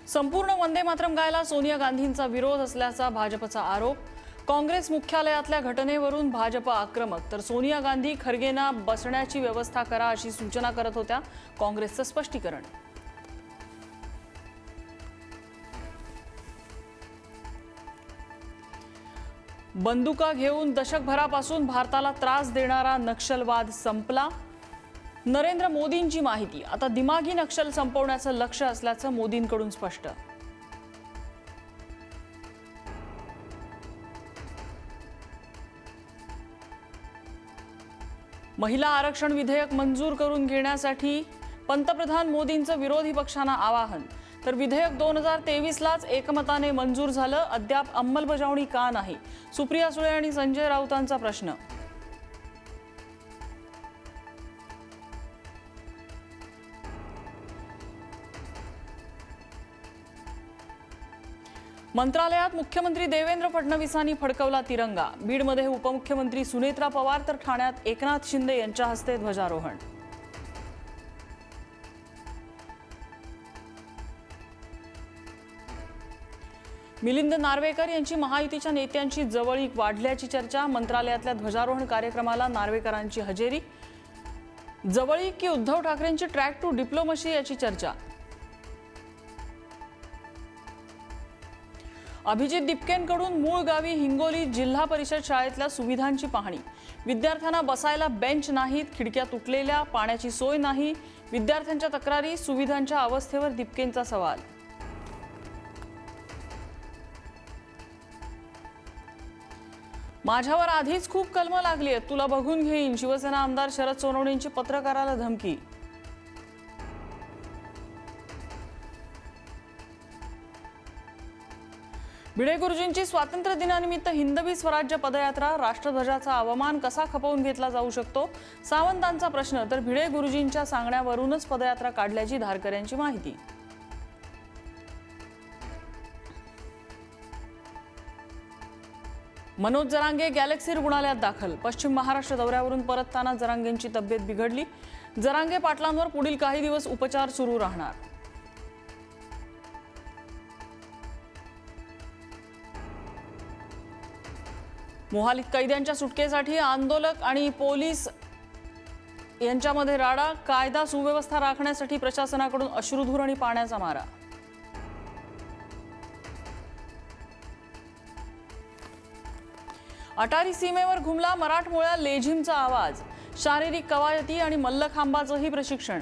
संपूर्ण वंदे मातरम गायला सोनिया गांधींचा विरोध असल्याचा भाजपचा आरोप। काँग्रेस मुख्यालयातल्या घटनेवरून भाजप आक्रमक, तर सोनिया गांधी खरगेंना बसण्याची व्यवस्था करा अशी सूचना करत होत्या। काँग्रेसचं स्पष्टीकरण। बंदुका घेऊन दशकभरापासून भारताला त्रास देणारा नक्षलवाद संपला। नरेंद्र मोदींची माहिती, आता दिमागी नक्षल संपवण्याचं लक्ष्य असल्याचं मोदींकडून स्पष्ट। महिला आरक्षण विधेयक मंजूर करून घेण्यासाठी पंतप्रधान मोदींचं विरोधी पक्षांना आवाहन, तर विधेयक 2023 लाच एकमताने मंजूर झालं, अद्याप अंमलबजावणी का नाही? सुप्रिया सुळे आणि संजय राऊतांचा प्रश्न। मंत्रालयात मुख्यमंत्री देवेंद्र फडणवीसांनी फडकवला तिरंगा। बीडमध्ये उपमुख्यमंत्री सुनेत्रा पवार, तर ठाण्यात एकनाथ शिंदे यांच्या हस्ते ध्वजारोहण। मिलिंद नार्वेकर यांची महायुतीच्या नेत्यांची जवळीक वाढल्याची चर्चा। मंत्रालयातल्या ध्वजारोहण कार्यक्रमाला नार्वेकरांची हजेरी। जवळीक की उद्धव ठाकरेंची ट्रॅक टू डिप्लोमसी याची चर्चा। अभिजित दिपकेंकडून मूळ गावी हिंगोली जिल्हा परिषद शाळेतल्या सुविधांची पाहणी। विद्यार्थ्यांना बसायला बेंच नाहीत, खिडक्या तुटलेल्या, पाण्याची सोय नाही, विद्यार्थ्यांच्या तक्रारी, सुविधांच्या अवस्थेवर दिपकेंचा सवाल। माझ्यावर आधीच खूप कलमं लागली आहेत, तुला बघून घेईन, शिवसेना आमदार शरद सोनवणेंची पत्रकाराला धमकी। भिडे गुरुजींची स्वातंत्र्य दिनानिमित्त हिंदवी स्वराज्य पदयात्रा। राष्ट्रध्वजाचा अवमान कसा खपवून घेतला जाऊ शकतो? सावंतांचा प्रश्न, तर भिडे गुरुजींच्या सांगण्यावरूनच पदयात्रा काढल्याची धारकऱ्यांची माहिती। मनोज जरांगे गॅलेक्सी रुग्णालयात दाखल। पश्चिम महाराष्ट्र दौऱ्यावरून परतताना जरांगेंची तब्येत बिघडली। जरांगे पाटलांवर पुढील काही दिवस उपचार सुरू राहणार। मोहालीत कैद्यांच्या सुटकेसाठी आंदोलक आणि पोलीस यांच्यामध्ये राडा। कायदा सुव्यवस्था राखण्यासाठी प्रशासनाकडून अश्रुधूर आणि पाण्याचा मारा। अटारी सीमेवर घुमला मराठमोळ्या लेझिमचा आवाज। शारीरिक कवायती आणि मल्लखांबाचंही प्रशिक्षण।